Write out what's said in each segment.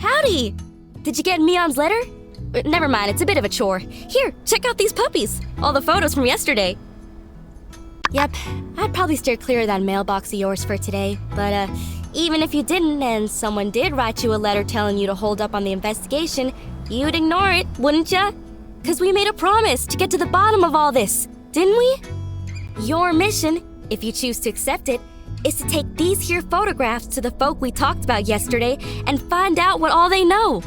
Howdy! Did you get Mion's letter? Never mind, it's a bit of a chore. Here, check out these puppies. All the photos from yesterday. Yep, I'd probably steer clear of that mailbox of yours for today. But, even if you didn't and someone did write you a letter telling you to hold up on the investigation, you'd ignore it, wouldn't ya? 'Cause we made a promise to get to the bottom of all this, didn't we? Your mission, if you choose to accept it, is to take these here photographs to the folk we talked about yesterday and find out what all they know.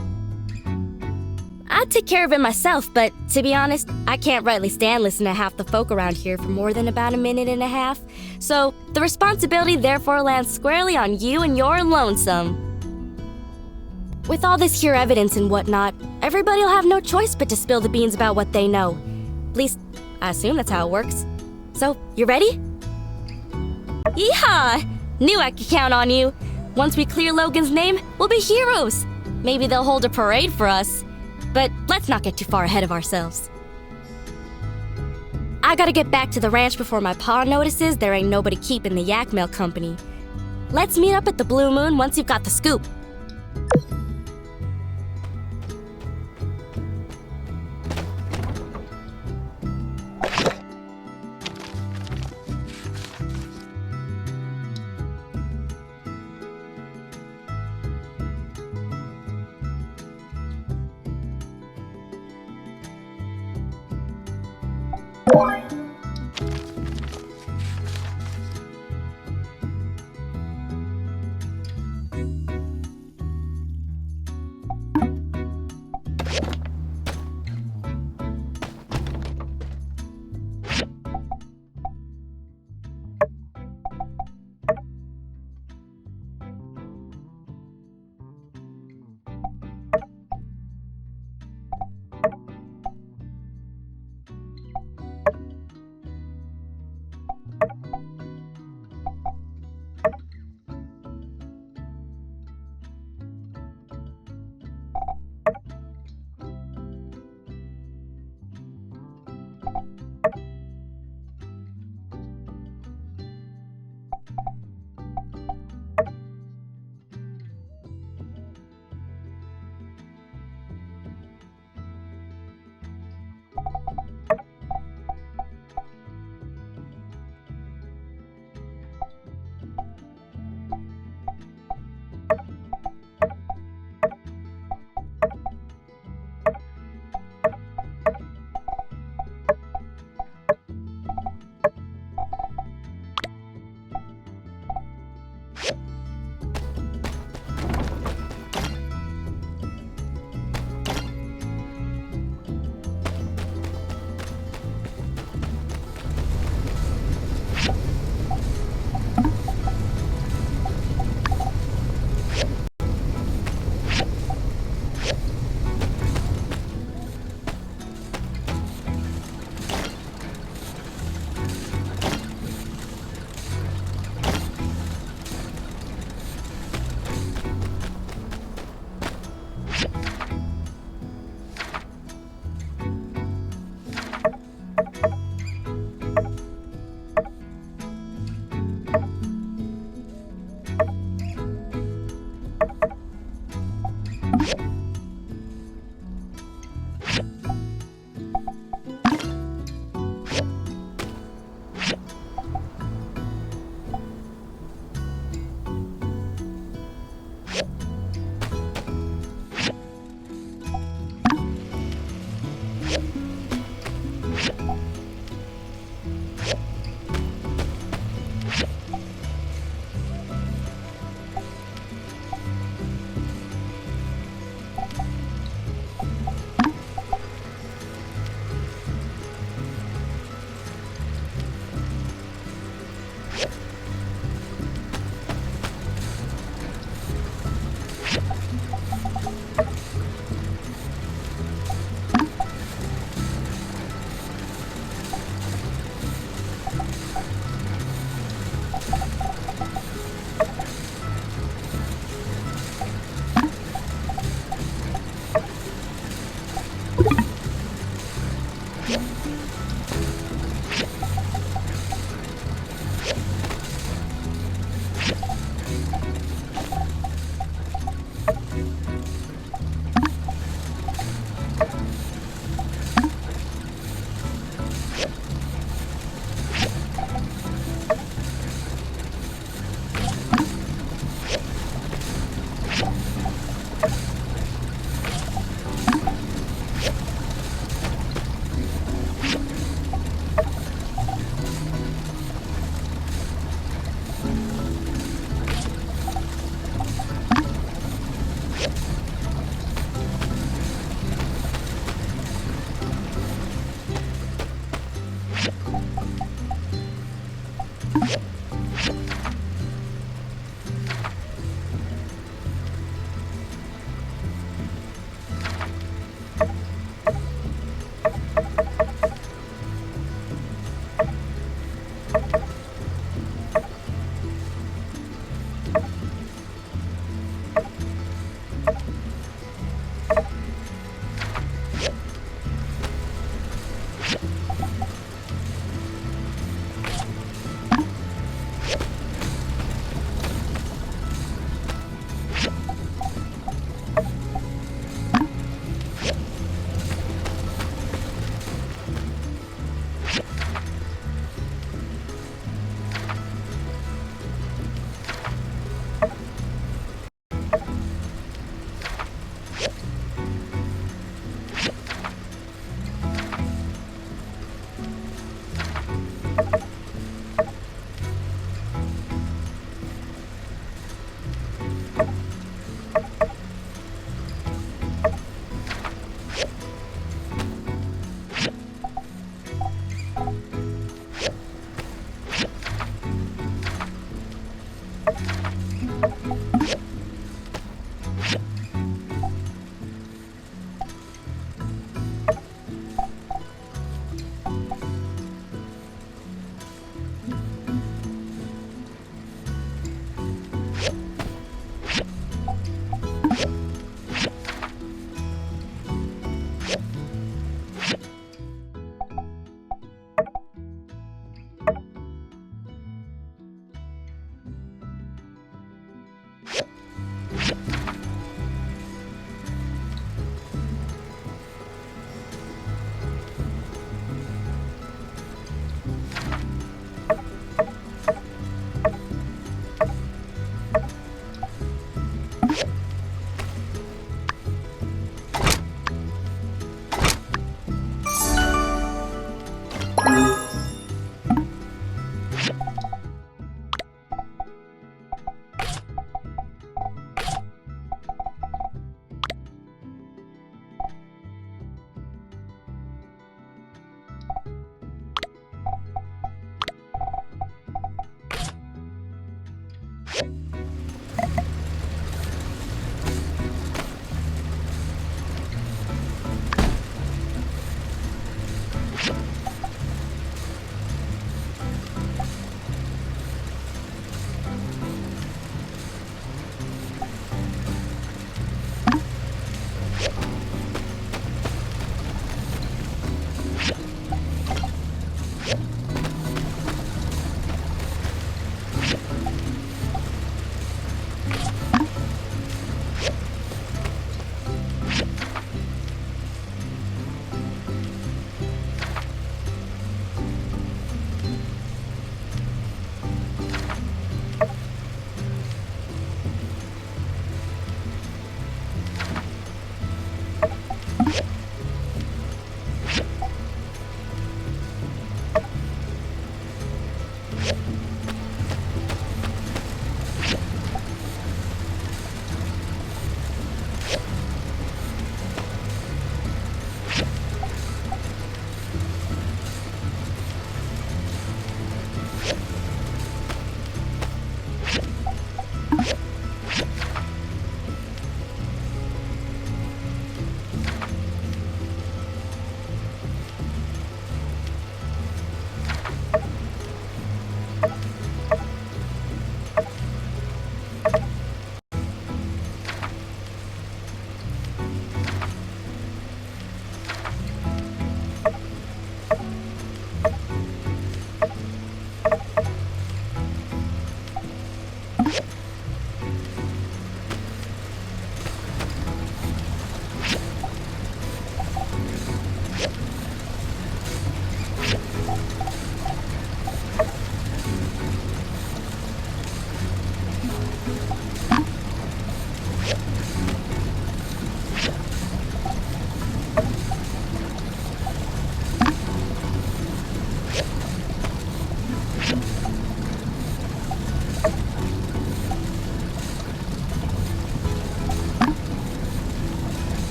I'd take care of it myself, but to be honest, I can't rightly stand listening to half the folk around here for more than about a minute and a half. So the responsibility therefore lands squarely on you and your lonesome. With all this here evidence and whatnot, everybody'll have no choice but to spill the beans about what they know. At least, I assume that's how it works. So, you ready? Yeehaw! Knew I could count on you. Once we clear Logan's name, we'll be heroes. Maybe they'll hold a parade for us. But let's not get too far ahead of ourselves. I gotta get back to the ranch before my pa notices there ain't nobody keeping the yak mail company. Let's meet up at the Blue Moon once you've got the scoop.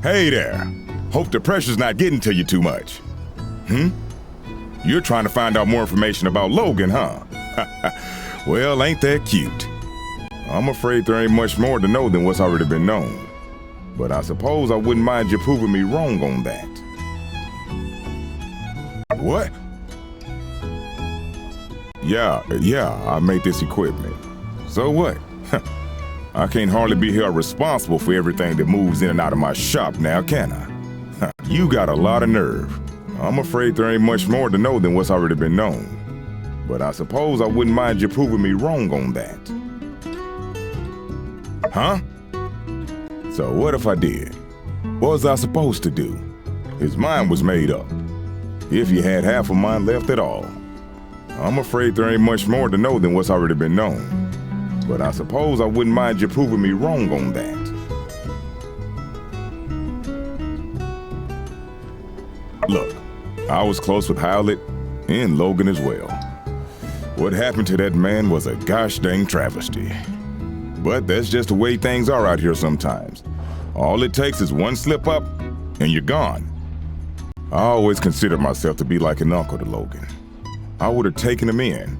Hey there. Hope the pressure's not getting to you too much. You're trying to find out more information about Logan, huh? Well, ain't that cute? I'm afraid there ain't much more to know than what's already been known. But I suppose I wouldn't mind you proving me wrong on that. What? Yeah, I made this equipment. So what? I can't hardly be held responsible for everything that moves in and out of my shop now, can I? You got a lot of nerve. I'm afraid there ain't much more to know than what's already been known. But I suppose I wouldn't mind you proving me wrong on that. Huh? So what if I did? What was I supposed to do? His mind was made up. If he had half of mine left at all. I'm afraid there ain't much more to know than what's already been known. But I suppose I wouldn't mind you proving me wrong on that. Look, I was close with Howlett and Logan as well. What happened to that man was a gosh dang travesty. But that's just the way things are out here sometimes. All it takes is one slip up and you're gone. I always considered myself to be like an uncle to Logan. I would have taken him in,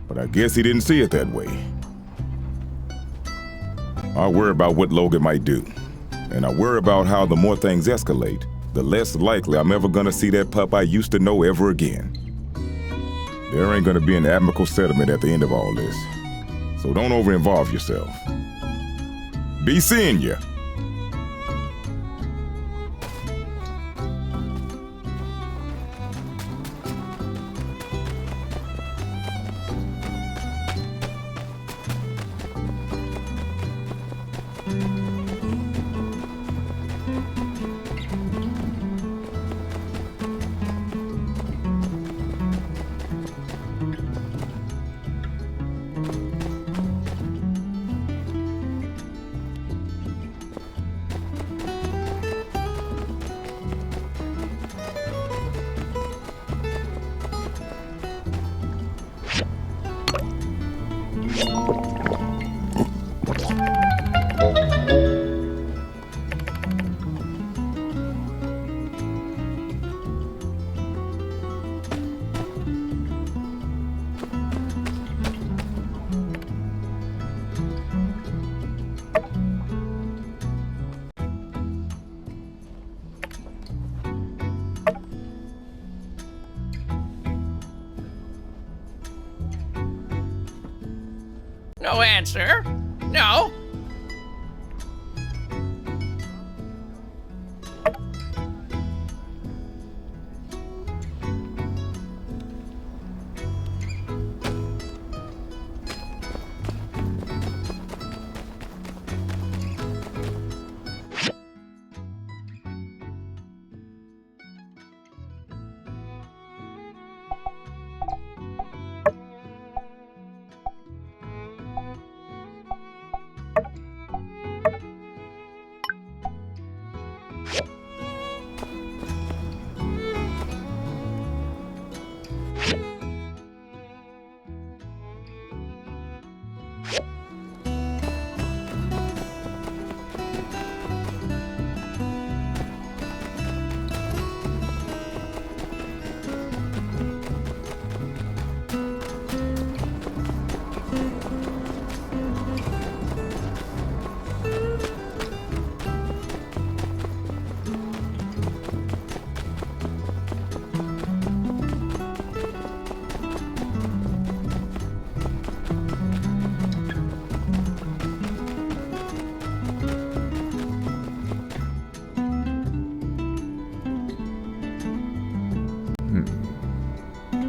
but I guess he didn't see it that way. I worry about what Logan might do, and I worry about how the more things escalate, the less likely I'm ever gonna see that pup I used to know ever again. There ain't gonna be an amicable settlement at the end of all this, so don't over-involve yourself. Be seeing ya. No answer? No?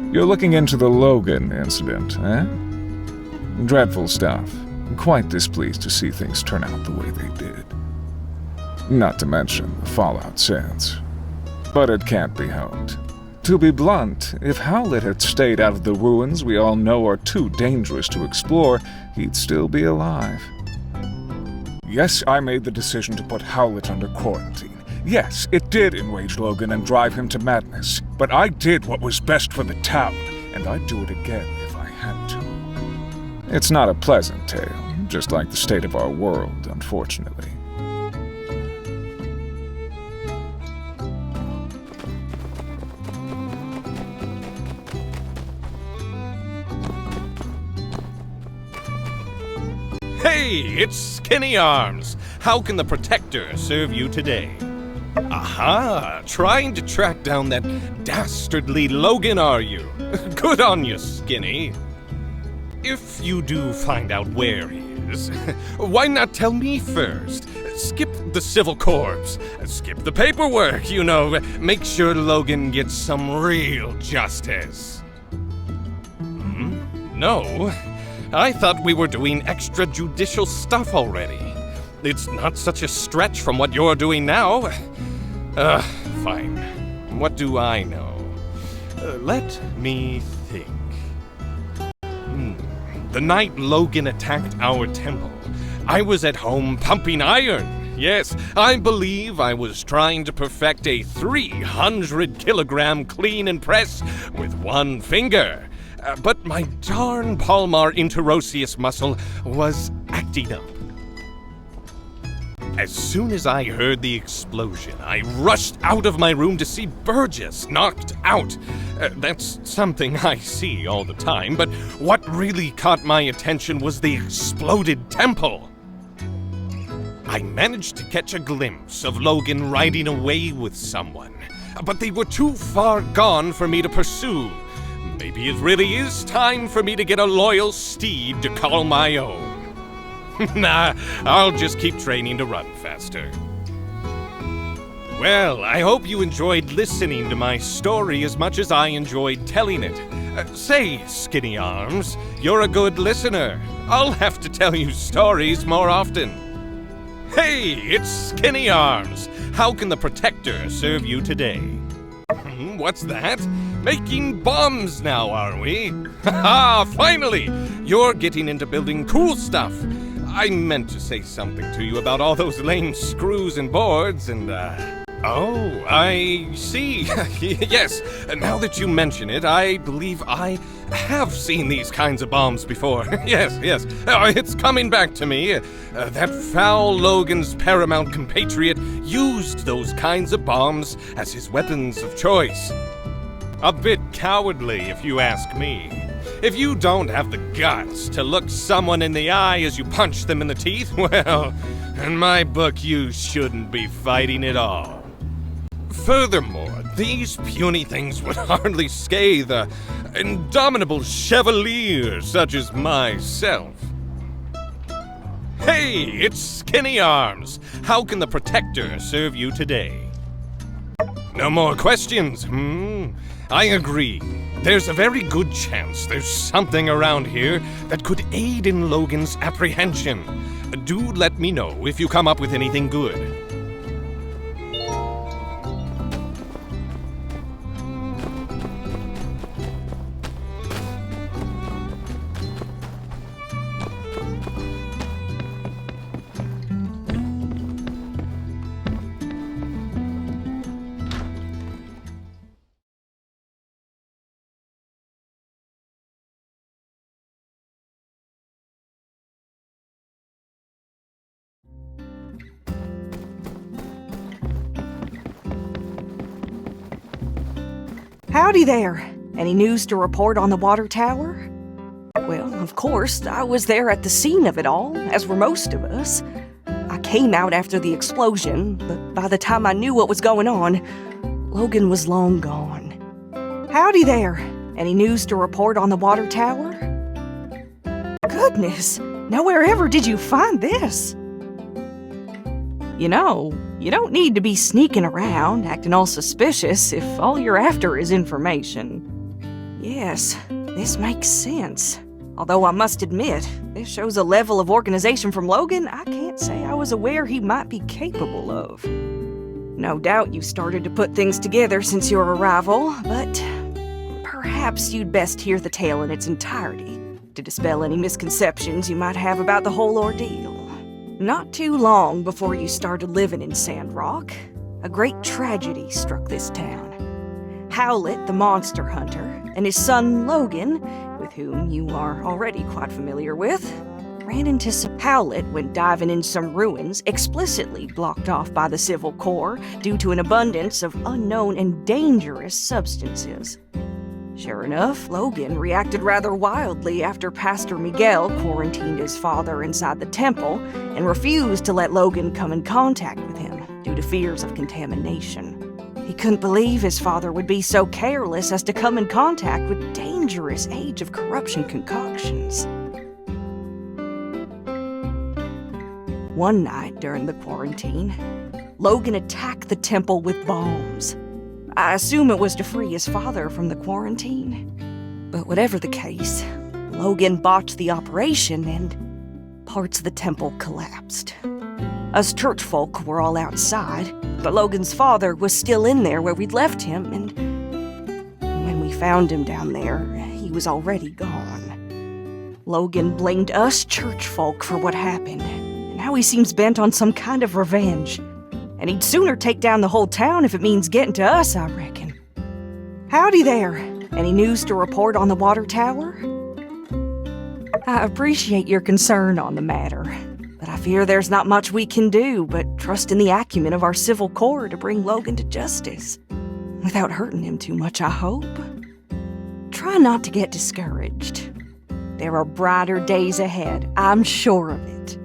You're looking into the Logan incident, eh? Dreadful stuff. Quite displeased to see things turn out the way they did. Not to mention the fallout since. But it can't be helped. To be blunt, if Howlett had stayed out of the ruins we all know are too dangerous to explore, he'd still be alive. Yes, I made the decision to put Howlett under quarantine. Yes, it did enrage Logan and drive him to madness. But I did what was best for the town, and I'd do it again if I had to. It's not a pleasant tale, just like the state of our world, unfortunately. Hey, it's Skinny Arms. How can the Protector serve you today? Aha! Trying to track down that dastardly Logan, are you? Good on you, Skinny. If you do find out where he is, why not tell me first? Skip the civil corps. Skip the paperwork, you know. Make sure Logan gets some real justice. No? I thought we were doing extrajudicial stuff already. It's not such a stretch from what you're doing now. Fine. What do I know? Let me think. The night Logan attacked our temple, I was at home pumping iron. Yes, I believe I was trying to perfect a 300-kilogram clean and press with one finger. But my darn palmar interosseous muscle was acting up. As soon as I heard the explosion, I rushed out of my room to see Burgess knocked out. That's something I see all the time, but what really caught my attention was the exploded temple. I managed to catch a glimpse of Logan riding away with someone, but they were too far gone for me to pursue. Maybe it really is time for me to get a loyal steed to call my own. Nah, I'll just keep training to run faster. Well, I hope you enjoyed listening to my story as much as I enjoyed telling it. Say, Skinny Arms, you're a good listener. I'll have to tell you stories more often. Hey, it's Skinny Arms. How can the Protector serve you today? What's that? Making bombs now, are we? Haha, finally! You're getting into building cool stuff. I meant to say something to you about all those lame screws and boards and, Oh, I see. Yes, now that you mention it, I believe I have seen these kinds of bombs before. Yes. It's coming back to me. That foul Logan's paramount compatriot used those kinds of bombs as his weapons of choice. A bit cowardly, if you ask me. If you don't have the guts to look someone in the eye as you punch them in the teeth, well, in my book, you shouldn't be fighting at all. Furthermore, these puny things would hardly scathe an indomitable chevalier such as myself. Hey, it's Skinny Arms. How can the Protector serve you today? No more questions, I agree. There's a very good chance there's something around here that could aid in Logan's apprehension. Do let me know if you come up with anything good. Howdy there. Any news to report on the water tower? Well, of course, I was there at the scene of it all, as were most of us. I came out after the explosion, but by the time I knew what was going on, Logan was long gone. Howdy there. Any news to report on the water tower? Goodness, nowhere ever did you find this. You know, you don't need to be sneaking around, acting all suspicious if all you're after is information. Yes, this makes sense. Although I must admit, this shows a level of organization from Logan I can't say I was aware he might be capable of. No doubt you started to put things together since your arrival, but perhaps you'd best hear the tale in its entirety to dispel any misconceptions you might have about the whole ordeal. Not too long before you started living in Sandrock, a great tragedy struck this town. Howlett, the monster hunter, and his son Logan, with whom you are already quite familiar with, ran into some. Howlett went diving in some ruins explicitly blocked off by the Civil Corps due to an abundance of unknown and dangerous substances. Sure enough, Logan reacted rather wildly after Pastor Miguel quarantined his father inside the temple and refused to let Logan come in contact with him due to fears of contamination. He couldn't believe his father would be so careless as to come in contact with dangerous Age of Corruption concoctions. One night during the quarantine, Logan attacked the temple with bombs. I assume it was to free his father from the quarantine. But whatever the case, Logan botched the operation and parts of the temple collapsed. Us church folk were all outside, but Logan's father was still in there where we'd left him, and when we found him down there, he was already gone. Logan blamed us church folk for what happened, and now he seems bent on some kind of revenge. And he'd sooner take down the whole town if it means getting to us, I reckon. Howdy there. Any news to report on the water tower? I appreciate your concern on the matter, but I fear there's not much we can do but trust in the acumen of our civil corps to bring Logan to justice. Without hurting him too much, I hope. Try not to get discouraged. There are brighter days ahead, I'm sure of it.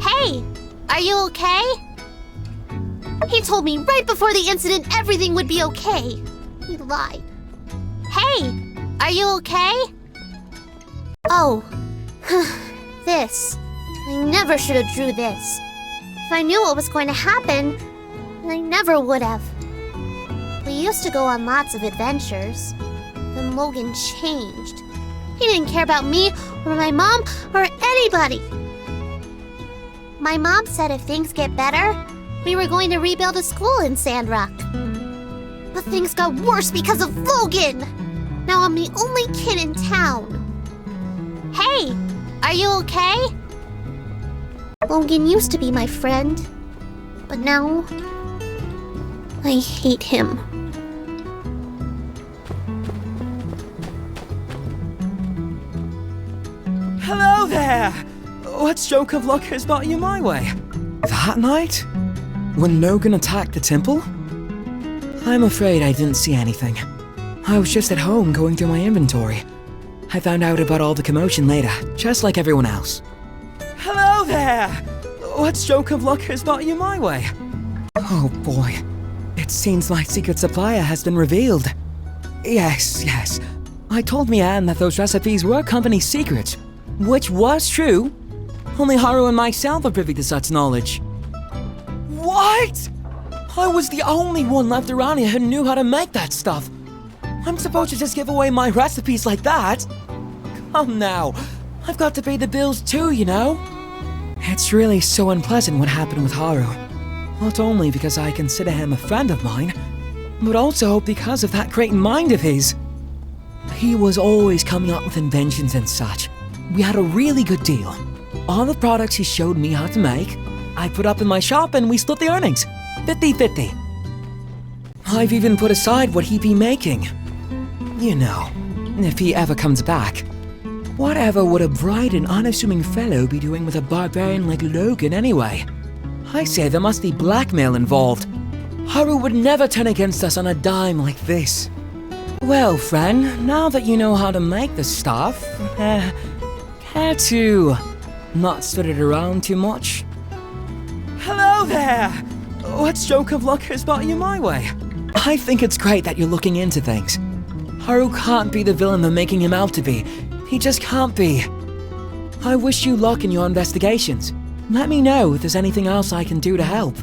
Hey, are you okay? He told me right before the incident everything would be okay. He lied. Hey, are you okay? Oh, this. I never should have drew this. If I knew what was going to happen, I never would have. We used to go on lots of adventures. Then Logan changed. He didn't care about me or my mom or anybody. My mom said if things get better, we were going to rebuild a school in Sandrock. But things got worse because of Logan! Now I'm the only kid in town. Hey, are you okay? Logan used to be my friend, but now I hate him. Hello there! What stroke of luck has brought you my way? That night? When Logan attacked the temple? I'm afraid I didn't see anything. I was just at home going through my inventory. I found out about all the commotion later, just like everyone else. Hello there! What stroke of luck has brought you my way? Oh boy. It seems my secret supplier has been revealed. Yes. I told Mianne that those recipes were company secrets, which was true. Only Haru and myself are privy to such knowledge. What? I was the only one left around here who knew how to make that stuff. I'm supposed to just give away my recipes like that? Come now, I've got to pay the bills too, you know? It's really so unpleasant what happened with Haru. Not only because I consider him a friend of mine, but also because of that great mind of his. He was always coming up with inventions and such. We had a really good deal. All the products he showed me how to make, I put up in my shop and we split the earnings. 50-50. I've even put aside what he'd be making. You know, if he ever comes back. Whatever would a bright and unassuming fellow be doing with a barbarian like Logan anyway? I say there must be blackmail involved. Haru would never turn against us on a dime like this. Well, friend, now that you know how to make the stuff, care to not spread it around too much? Hello there! What stroke of luck has brought you my way? I think it's great that you're looking into things. Haru can't be the villain they're making him out to be. He just can't be. I wish you luck in your investigations. Let me know if there's anything else I can do to help.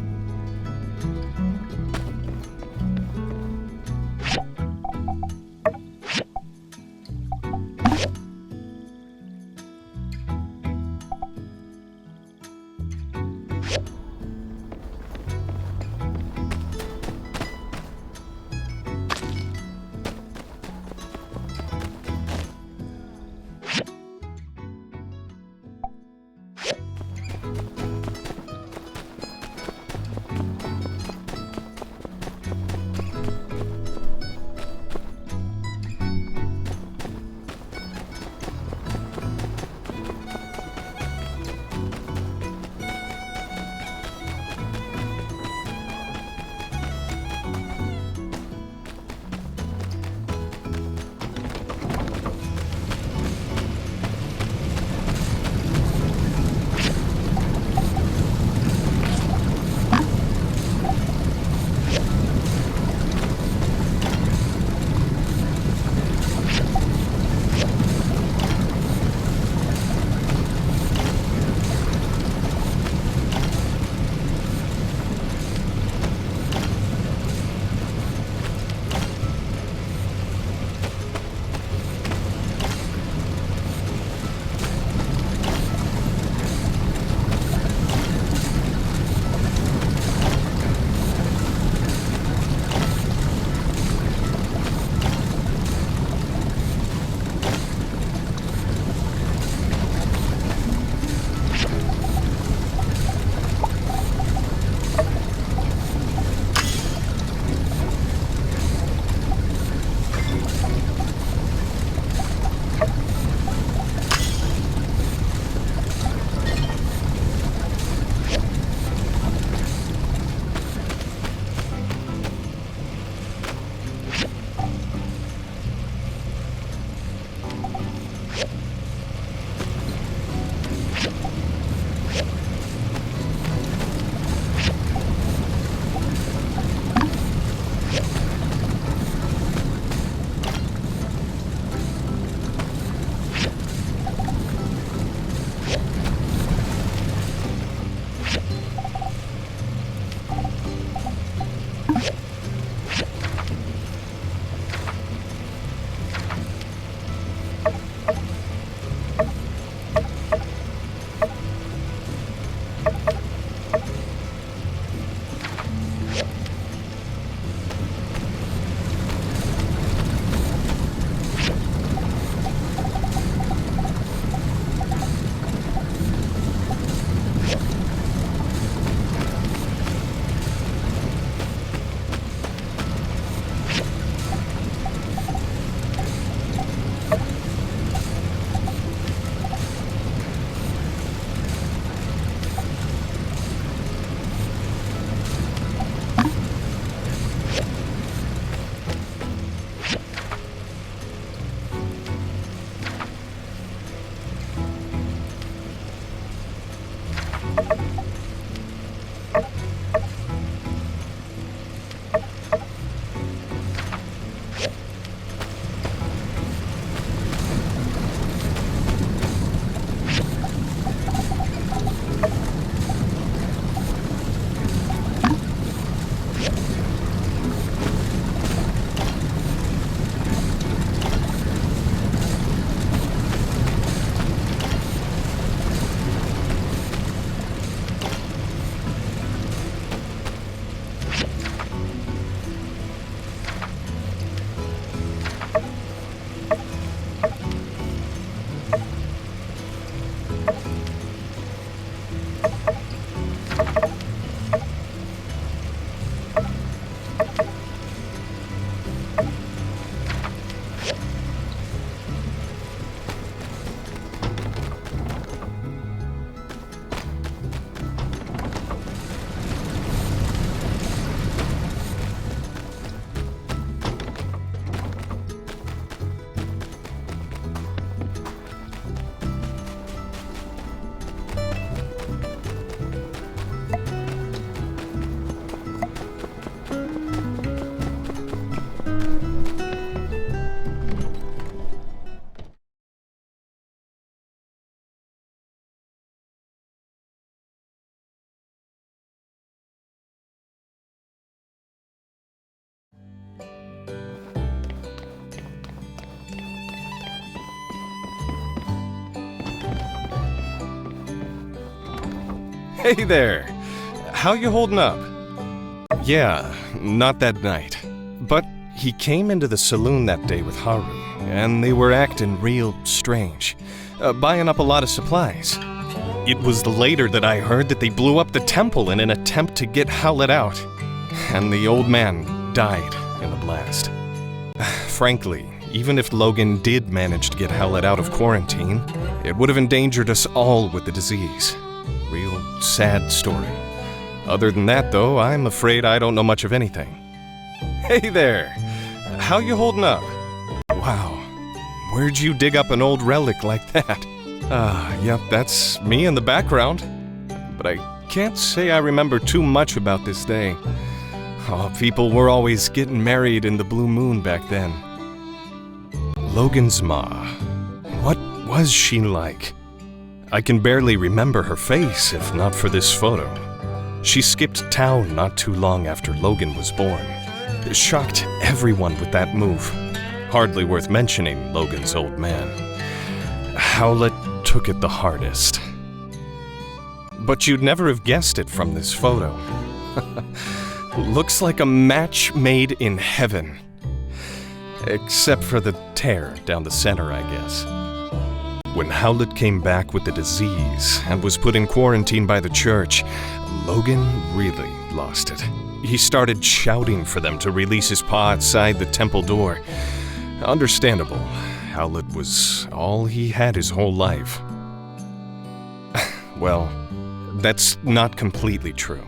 Hey there! How you holding up? Yeah, not that night. But he came into the saloon that day with Haru, and they were acting real strange, buying up a lot of supplies. It was later that I heard that they blew up the temple in an attempt to get Howlett out, and the old man died in the blast. Frankly, even if Logan did manage to get Howlett out of quarantine, it would have endangered us all with the disease. Real sad story. Other than that, though, I'm afraid I don't know much of anything. Hey there! How you holding up? Wow, where'd you dig up an old relic like that? Yep, that's me in the background. But I can't say I remember too much about this day. Oh, people were always getting married in the blue moon back then. Logan's ma. What was she like? I can barely remember her face if not for this photo. She skipped town not too long after Logan was born. Shocked everyone with that move. Hardly worth mentioning Logan's old man. Howlett took it the hardest. But you'd never have guessed it from this photo. Looks like a match made in heaven. Except for the tear down the center, I guess. When Howlett came back with the disease and was put in quarantine by the church, Logan really lost it. He started shouting for them to release his paw outside the temple door. Understandable. Howlett was all he had his whole life. Well, that's not completely true.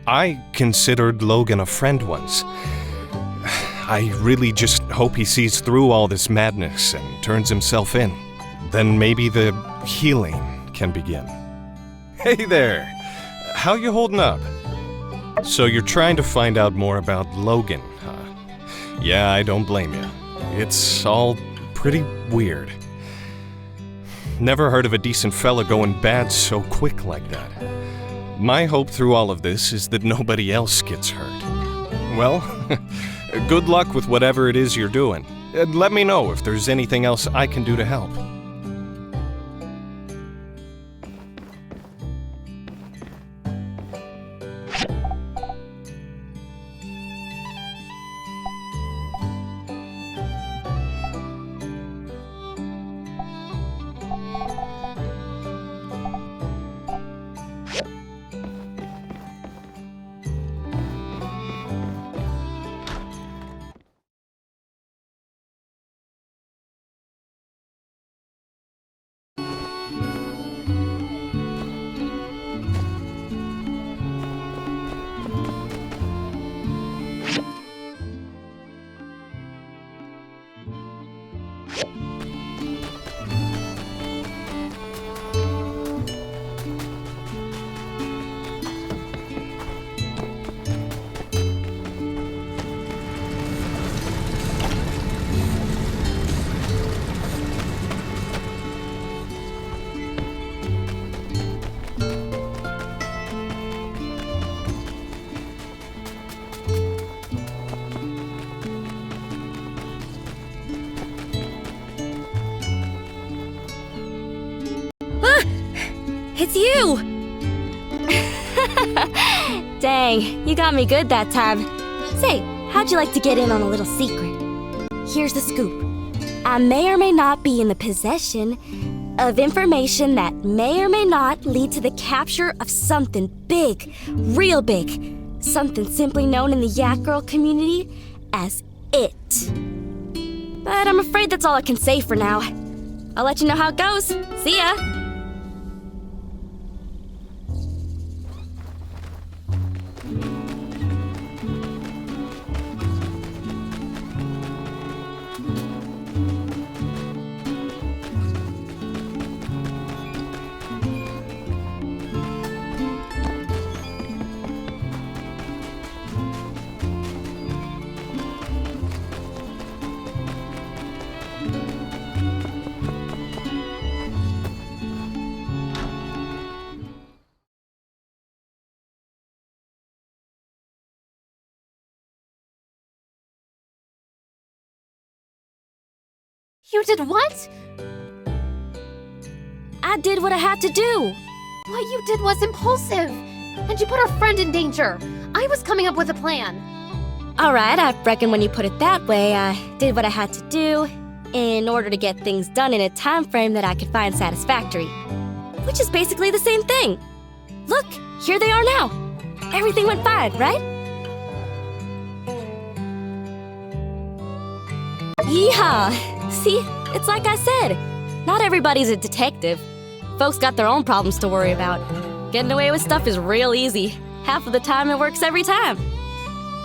I considered Logan a friend once. I really just hope he sees through all this madness and turns himself in. Then maybe the healing can begin. Hey there! How you holding up? So you're trying to find out more about Logan, huh? Yeah, I don't blame you. It's all pretty weird. Never heard of a decent fella going bad so quick like that. My hope through all of this is that nobody else gets hurt. Well, good luck with whatever it is you're doing. And let me know if there's anything else I can do to help. It's you! Dang, you got me good that time. Say, how'd you like to get in on a little secret? here's the scoop. I may or may not be in the possession of information that may or may not lead to the capture of something big, real big. Something simply known in the Yak Girl community as it. But I'm afraid that's all I can say for now. I'll let you know how it goes. See ya! You did what? I did what I had to do. What you did was impulsive. And you put our friend in danger. I was coming up with a plan. Alright, I reckon when you put it that way, I did what I had to do in order to get things done in a time frame that I could find satisfactory. Which is basically the same thing. Look, here they are now. Everything went fine, right? Yeehaw! See, it's like I said. Not everybody's a detective. Folks got their own problems to worry about. Getting away with stuff is real easy. Half of the time it works every time.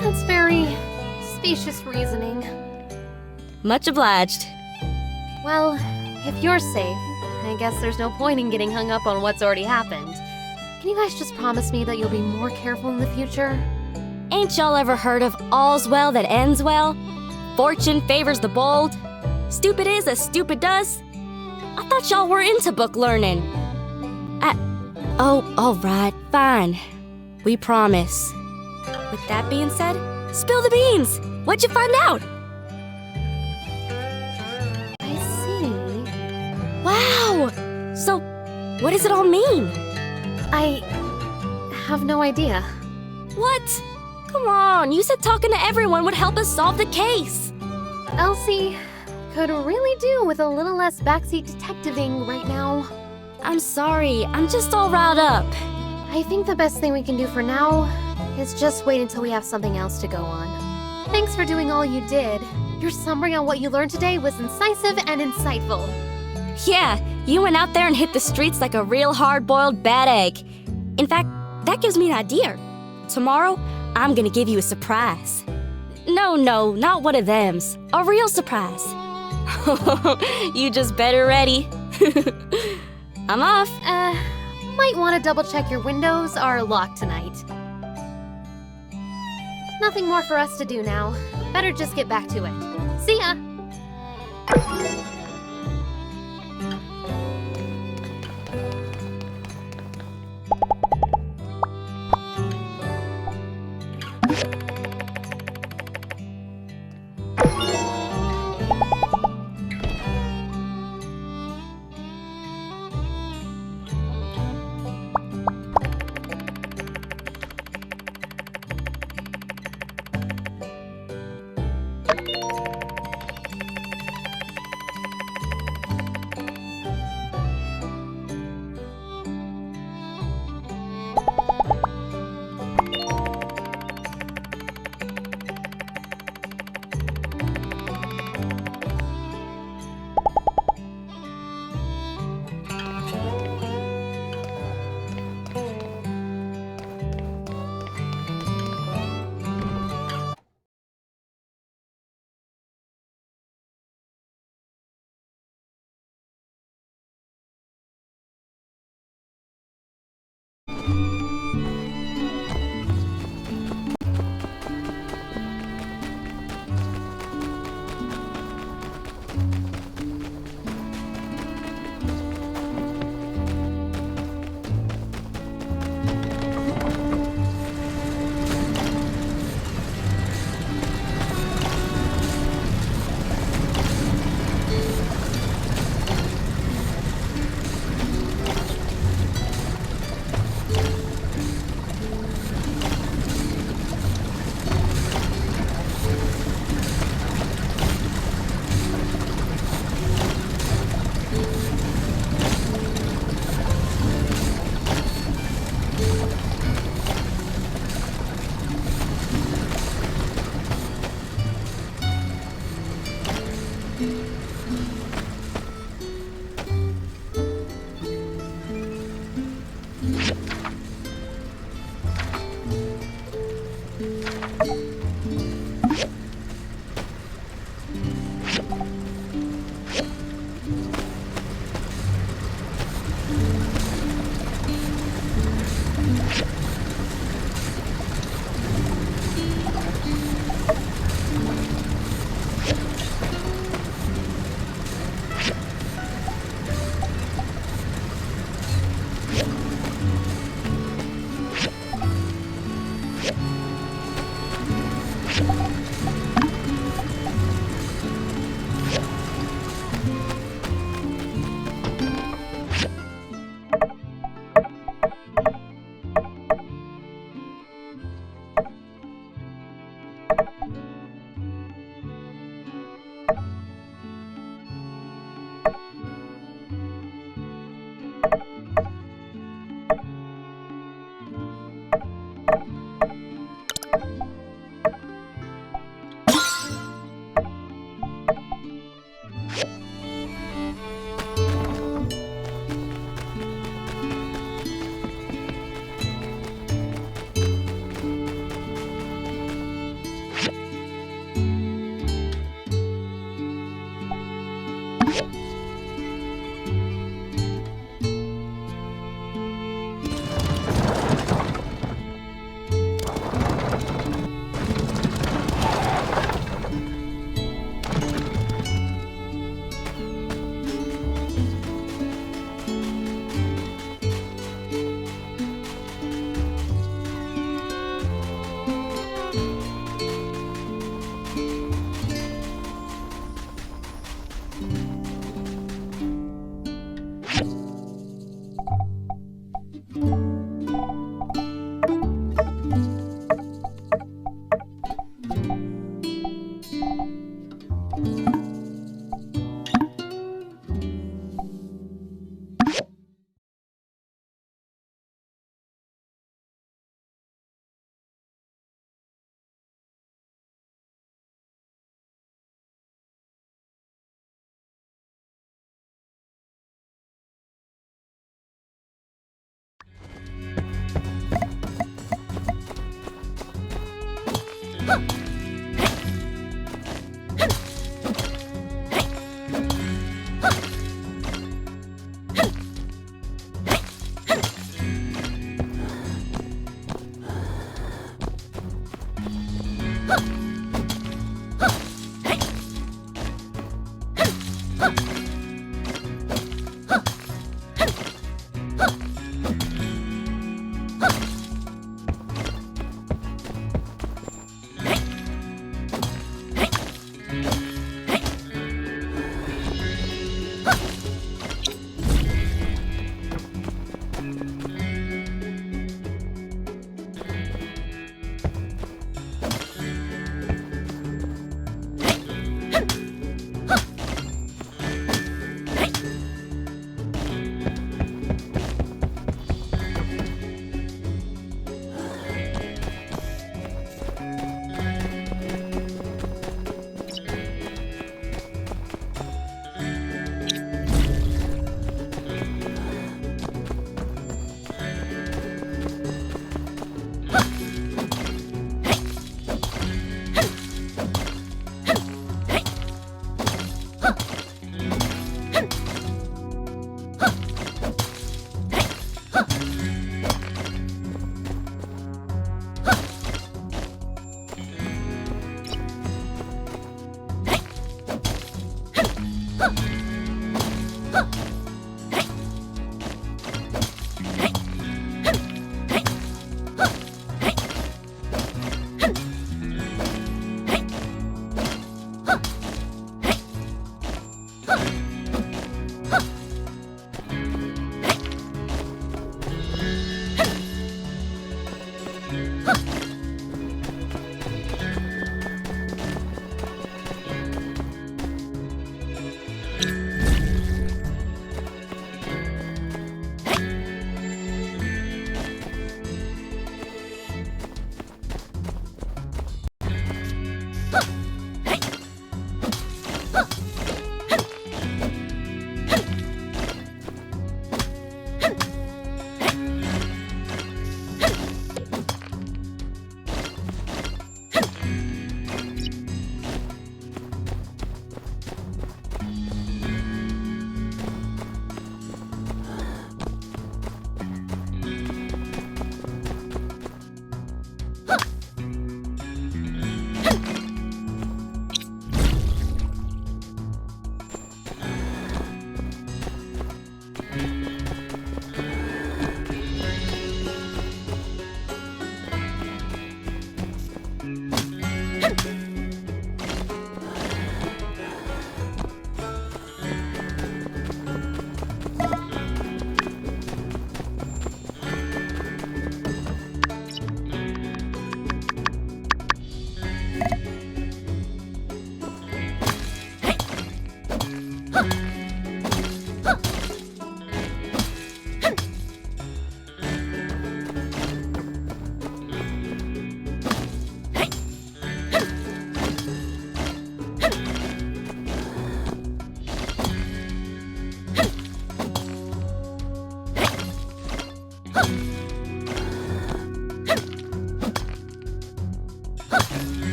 That's very specious reasoning. Much obliged. Well, if you're safe, I guess there's no point in getting hung up on what's already happened. Can you guys just promise me that you'll be more careful in the future? Ain't y'all ever heard of all's well that ends well? Fortune favors the bold. Stupid is as stupid does. I thought y'all were into book learning. Oh, all right, fine. We promise. With that being said, spill the beans. What'd you find out? I see. Wow! So, what does it all mean? I have no idea. What? Come on, you said talking to everyone would help us solve the case. Elsie could really do with a little less backseat detectiving right now. I'm sorry, I'm just all riled up. I think the best thing we can do for now is just wait until we have something else to go on. Thanks for doing all you did. Your summary on what you learned today was incisive and insightful. Yeah, you went out there and hit the streets like a real hard-boiled bad egg. In fact, that gives me an idea. Tomorrow, I'm gonna give you a surprise. No, not one of thems. A real surprise. You just better ready. I'm off. Might want to double check your windows are locked tonight. Nothing more for us to do now. Better just get back to it. See ya!